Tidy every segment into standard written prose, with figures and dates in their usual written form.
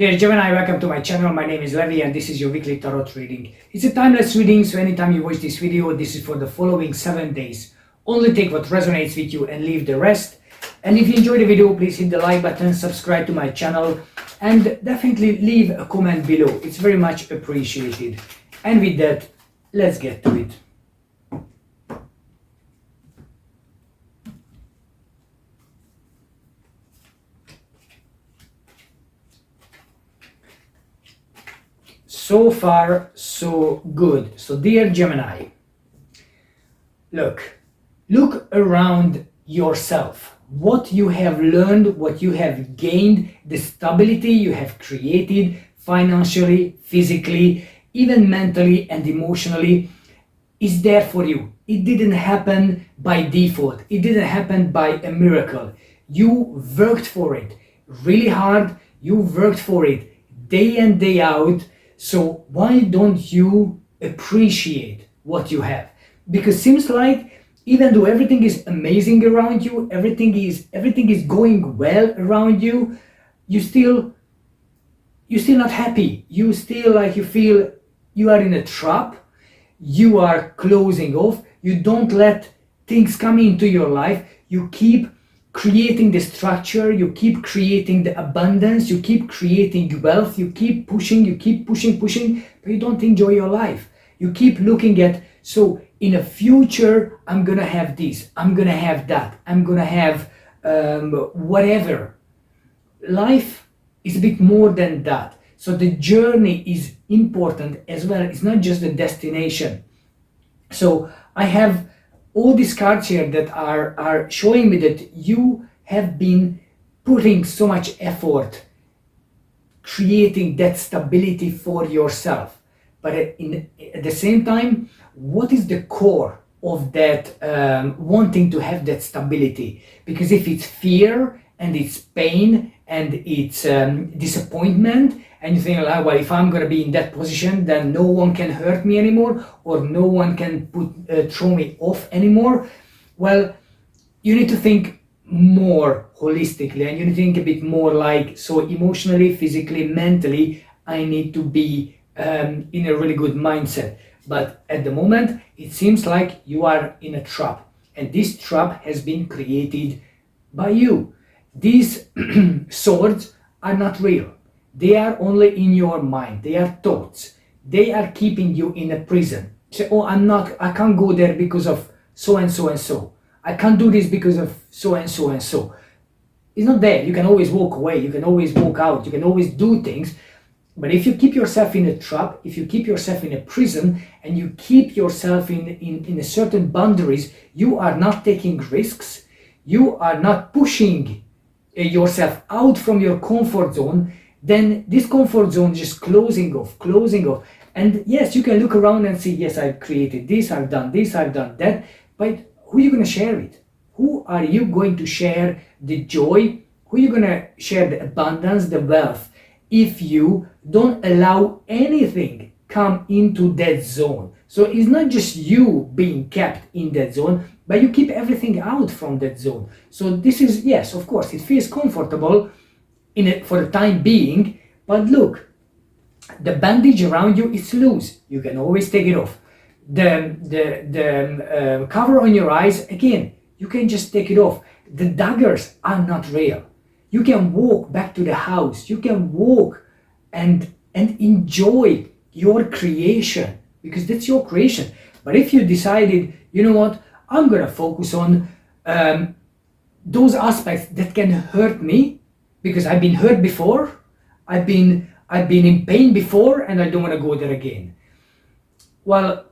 Dear Gemini, welcome to my channel. My name is Levi and this is your weekly tarot reading. It's a timeless reading, so anytime you watch this video, this is for the following 7 days. Only take what resonates with you and leave the rest. And if you enjoyed the video, please hit the like button, subscribe to my channel, and definitely leave a comment below. It's very much appreciated. And with that, let's get to it. So far, so good. So dear Gemini, look around yourself. What you have learned, what you have gained, the stability you have created financially, physically, even mentally and emotionally is there for you. It didn't happen by default. It didn't happen by a miracle. You worked for it really hard. You worked for it day in, day out. So why don't you appreciate what you have? Because it seems like even though everything is amazing around you, everything is going well around you, you still not happy. You still you feel you are in a trap. You are closing off. You don't let things come into your life. You keep creating the structure, you keep creating the abundance, you keep creating wealth, you keep pushing, but you don't enjoy your life. You keep looking at, so in the future, I'm gonna have this, I'm gonna have that, I'm gonna have whatever. Life is a bit more than that. So the journey is important as well. It's not just the destination. So I have all these cards here that are showing me that you have been putting so much effort creating that stability for yourself. But at the same time, what is the core of that wanting to have that stability? Because if it's fear and it's pain and it's disappointment, and you think, well, if I'm going to be in that position, then no one can hurt me anymore, or no one can throw me off anymore. Well, you need to think more holistically, and you need to think a bit more like, so emotionally, physically, mentally, I need to be in a really good mindset. But at the moment, it seems like you are in a trap, and this trap has been created by you. These swords are not real. They are only in your mind. They are thoughts. They are keeping you in a prison. Say, oh, I can't go there because of so and so and so. I can't do this because of so and so and so. It's not there. You can always walk away. You can always walk out. You can always do things. But if you keep yourself in a trap, if you keep yourself in a prison, and you keep yourself in a certain boundaries, you are not taking risks. You are not pushing yourself out from your comfort zone. Then this comfort zone is just closing off. And yes, you can look around and see, yes, I've created this, I've done that, but who are you going to share it? Who are you going to share the joy? Who are you going to share the abundance, the wealth, if you don't allow anything come into that zone? So it's not just you being kept in that zone, but you keep everything out from that zone. So this is, yes, of course, it feels comfortable in it for the time being, but look, the bandage around you is loose. You can always take it off. The cover on your eyes, again, you can just take it off. The daggers are not real. You can walk back to the house. You can walk and enjoy your creation, because that's your creation. But if you decided, you know what, I'm gonna focus on those aspects that can hurt me, because I've been hurt before, I've been in pain before, and I don't want to go there again. Well,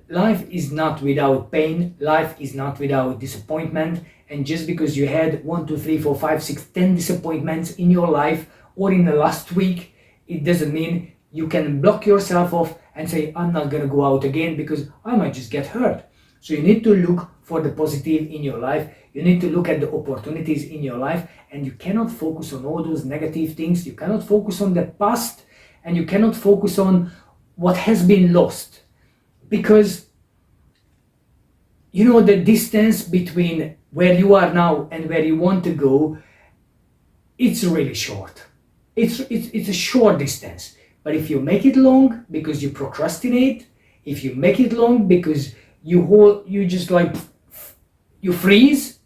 life is not without pain, life is not without disappointment, and just because you had 1, 2, 3, 4, 5, 6, 10 disappointments in your life or in the last week, it doesn't mean you can block yourself off and say, I'm not going to go out again because I might just get hurt. So you need to look for the positive in your life. You need to look at the opportunities in your life, and you cannot focus on all those negative things. You cannot focus on the past, and you cannot focus on what has been lost, because you know the distance between where you are now and where you want to go, it's really short. it's a short distance. But if you make it long because you procrastinate, if you make it long because you just like you freeze.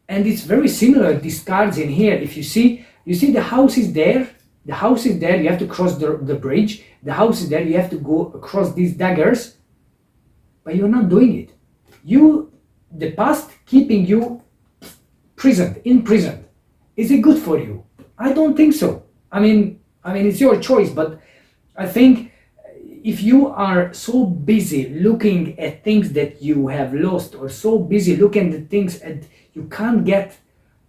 And it's very similar, these cards in here. If you see the house is there, the house is there, you have to cross the bridge, the house is there, you have to go across these daggers, but you're not doing it. The past keeping you imprisoned. Is it good for you? I don't think so. I mean it's your choice, but I think if you are so busy looking at things that you have lost, or so busy looking at things that you can't get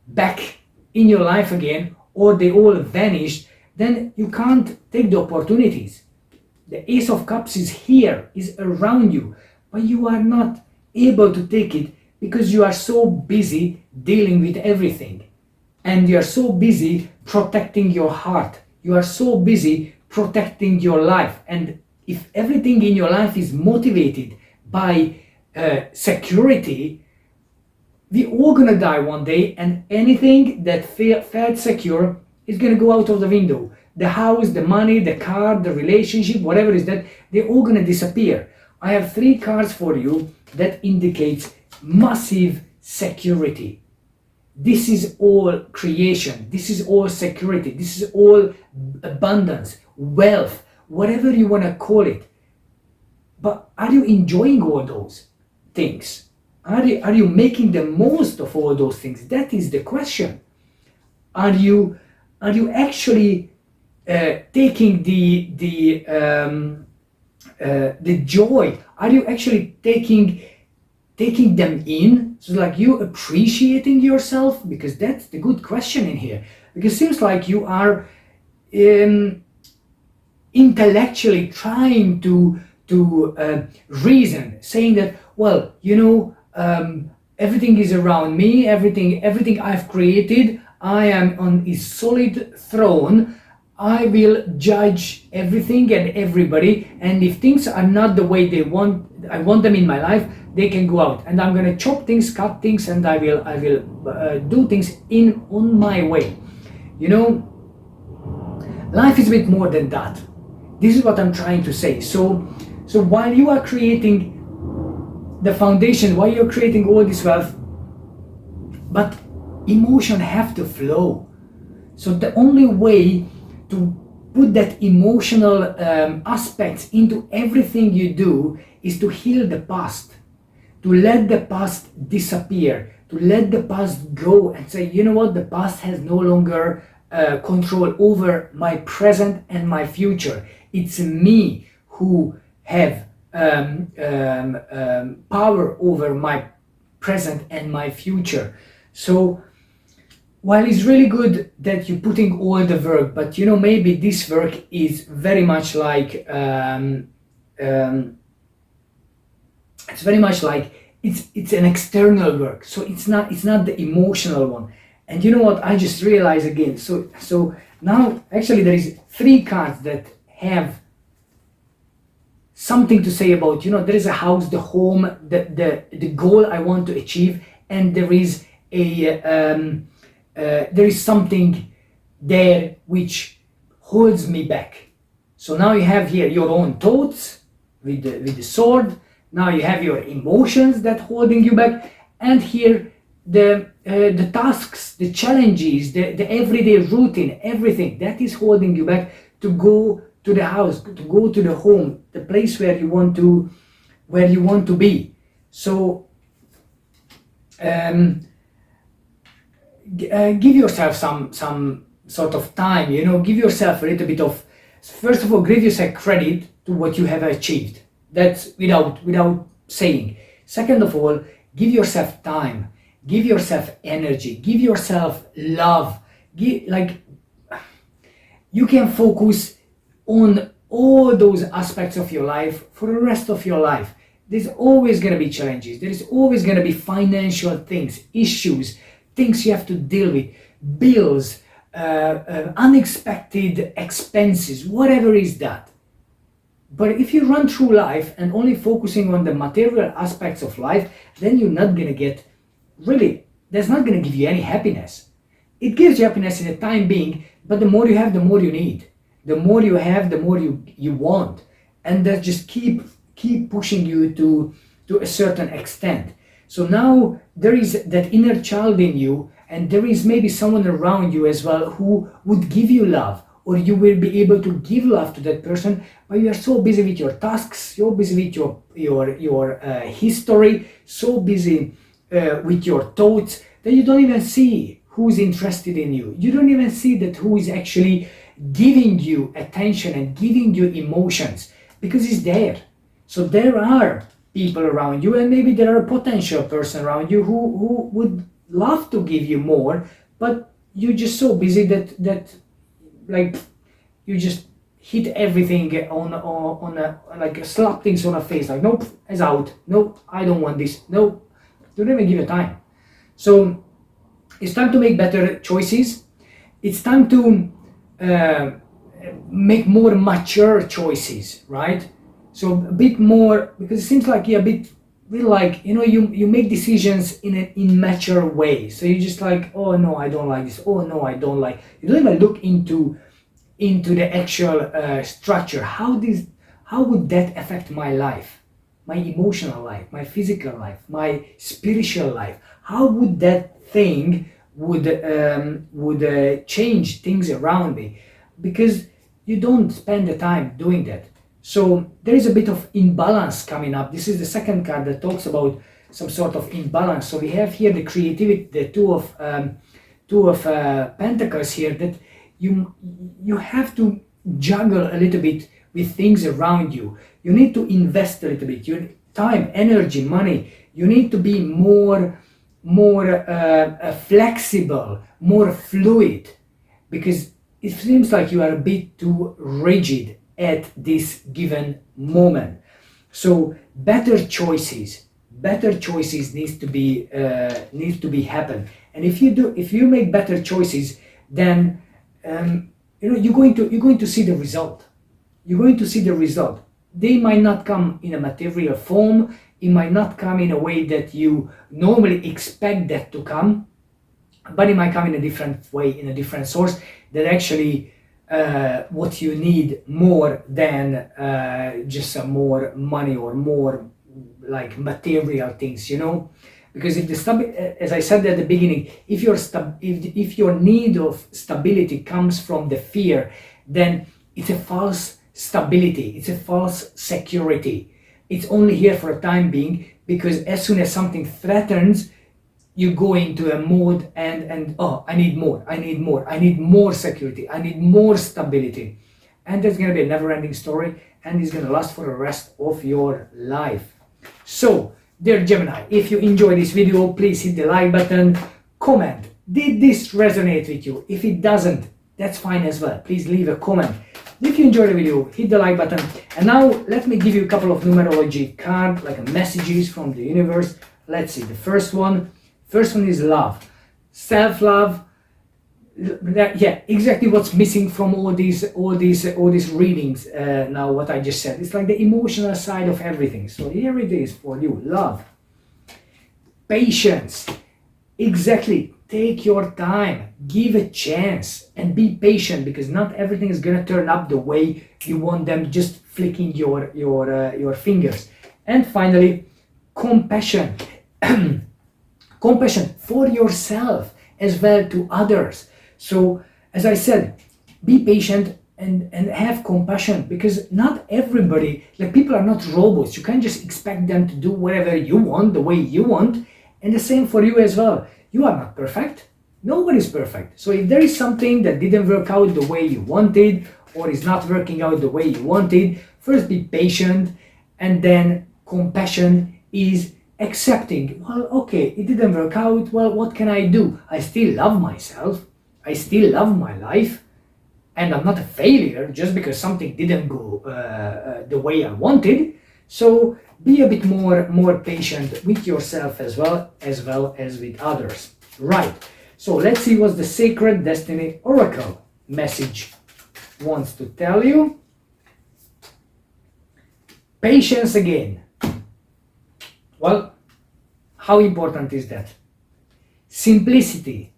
back in your life again, or they all vanished, then you can't take the opportunities. The Ace of Cups is here, is around you, but you are not able to take it because you are so busy dealing with everything. And you are so busy protecting your heart. You are so busy protecting your life. And if everything in your life is motivated by security, we all gonna die one day, and anything that felt secure is gonna go out of the window. The house, the money, the car, the relationship, whatever is that, they're all gonna disappear. I have 3 cards for you that indicates massive security. This is all creation, this is all security, this is all abundance, wealth, whatever you want to call it. But are you enjoying all those things? Are you making the most of all those things? That is the question. Are you actually taking the joy? Are you actually taking them in? So like you appreciating yourself? Because that's the good question in here. Because it seems like you are intellectually trying to reason, saying that, well, everything is around me, everything I've created, I am on a solid throne, I will judge everything and everybody, and if things are not the way I want them in my life, they can go out, and I'm gonna chop things, cut things, and I will do things on my way. Life is a bit more than that. This is what I'm trying to say. So while you are creating the foundation, while you're creating all this wealth, but emotion have to flow. So the only way to put that emotional aspects into everything you do is to heal the past, to let the past disappear, to let the past go and say, you know what, the past has no longer control over my present and my future. It's me who have power over my present and my future. So while it's really good that you're putting all the work, but maybe this work is very much like it's very much like it's an external work. So it's not the emotional one. And you know what? I just realized again. So now actually there is 3 cards that have something to say about, there is a house, the home, the goal I want to achieve, and there is something there which holds me back. So now you have here your own thoughts with the sword. Now you have your emotions that holding you back, and here the tasks, the challenges, the everyday routine, everything that is holding you back to go to the house, to go to the home, the place where you want to be. So give yourself some sort of time, give yourself a little bit of, first of all, give yourself credit to what you have achieved. That's without saying. Second of all, give yourself time, give yourself energy, give yourself love. You can focus on all those aspects of your life for the rest of your life. There's always going to be challenges. There is always going to be financial things, issues, things you have to deal with, bills, unexpected expenses, whatever is that. But if you run through life and only focusing on the material aspects of life, then you're not going to that's not going to give you any happiness. It gives you happiness in the time being, but the more you have, the more you need. The more you have, the more you want, and that just keep pushing you to a certain extent. So now there is that inner child in you, and there is maybe someone around you as well who would give you love, or you will be able to give love to that person, but you are so busy with your tasks, so busy with your history, so busy with your thoughts, that you don't even see who's interested in you. You don't even see that who is actually giving you attention and giving you emotions, because it's there. So there are people around you, and maybe there are a potential person around you who would love to give you more, but you're just so busy that like you just hit everything on a like slap things on a face, like nope, it's out, nope, I don't want this, nope, don't even give it time. So it's time to make better choices. It's time to make more mature choices, right? So a bit more, because it seems like you're a bit like, you make decisions in an immature way. So you're just like, oh no, I don't like this, oh no, I don't like, you don't even look into the actual structure. How would that affect my life, my emotional life, my physical life, my spiritual life? How would that thing would change things around me? Because you don't spend the time doing that. So there is a bit of imbalance coming up. This is the second card that talks about some sort of imbalance. So we have here the creativity, the two of pentacles here, that you have to juggle a little bit with things around you. You need to invest a little bit, your time, energy, money. You need to be more flexible, more fluid, because it seems like you are a bit too rigid at this given moment. So better choices needs to be happen. And if you make better choices, then you're going to see the result. You're going to see the result. They might not come in a material form. It might not come in a way that you normally expect that to come, but it might come in a different way, in a different source, that actually what you need more than just some more money or more like material things, because if as I said at the beginning, if your need of stability comes from the fear, then it's a false stability, it's a false security. It's only here for a time being, because as soon as something threatens, you go into a mode and oh, I need more security, I need more stability. And that's going to be a never-ending story, and it's going to last for the rest of your life. So, dear Gemini, if you enjoyed this video, please hit the like button, comment, did this resonate with you? If it doesn't, that's fine as well. Please leave a comment. If you enjoyed the video, hit the like button. And now let me give you a couple of numerology cards, like messages from the universe. Let's see. The first one is love, self-love. Yeah, exactly what's missing from all these readings. Now what I just said, it's like the emotional side of everything. So here it is for you. Love, patience. Exactly. Take your time, give a chance, and be patient, because not everything is gonna turn up the way you want them, just flicking your fingers. And finally, compassion. Compassion for yourself as well to others. So as I said, be patient and have compassion, because not everybody, like, people are not robots. You can't just expect them to do whatever you want the way you want. And the same for you as well. You are not perfect. Nobody's perfect. So if there is something that didn't work out the way you wanted, or is not working out the way you wanted, first be patient, and then compassion is accepting, well, okay, it didn't work out, well, what can I do? I still love myself, I still love my life, and I'm not a failure just because something didn't go the way I wanted. So be a bit more patient with yourself as well as with others. Right, so let's see what the Sacred Destiny Oracle message wants to tell you. Patience again. Well, how important is that? Simplicity.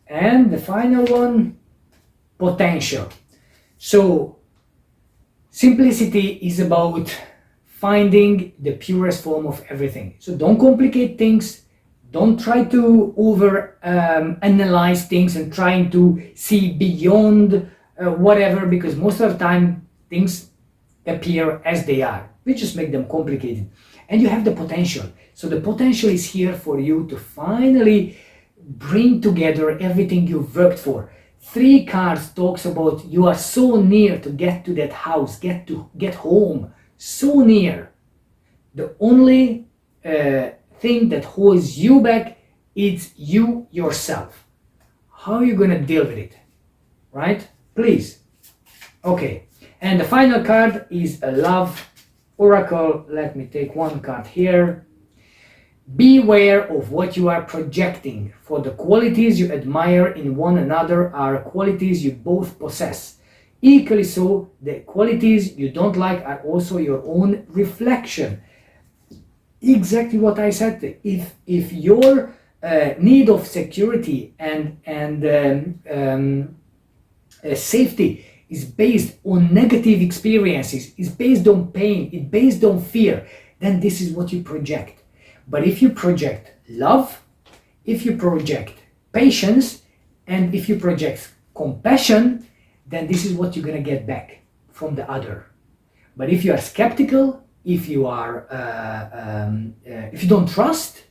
And the final one, potential. So simplicity is about finding the purest form of everything. So don't complicate things. Don't try to over analyze things and trying to see beyond whatever, because most of the time things appear as they are. We just make them complicated. And you have the potential. So the potential is here for you to finally bring together everything you've worked for. 3 cards talks about you are so near to get to that house, get home, so near. The only thing that holds you back is you yourself. How are you gonna deal with it, right? Please. Okay, and the final card is a love oracle. Let me take one card here. Beware of what you are projecting, for the qualities you admire in one another are qualities you both possess. Equally so, the qualities you don't like are also your own reflection. Exactly what I said. If your need of security and safety is based on negative experiences, is based on pain, is based on fear, then this is what you project. But if you project love, if you project patience, and if you project compassion, then this is what you're gonna get back from the other. But if you are skeptical, if you are, if you don't trust,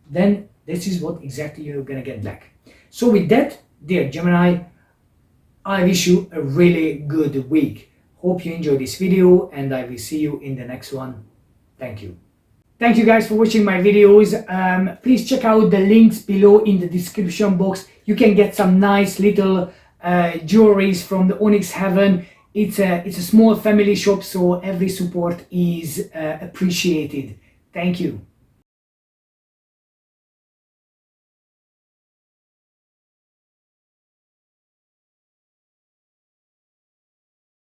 then this is what exactly you're gonna get back. So with that, dear Gemini, I wish you a really good week. Hope you enjoyed this video, and I will see you in the next one. Thank you. Thank you guys for watching my videos. Please check out the links below in the description box. You can get some nice little jewelries from the Onyx Heaven. It's a small family shop, so every support is appreciated. Thank you.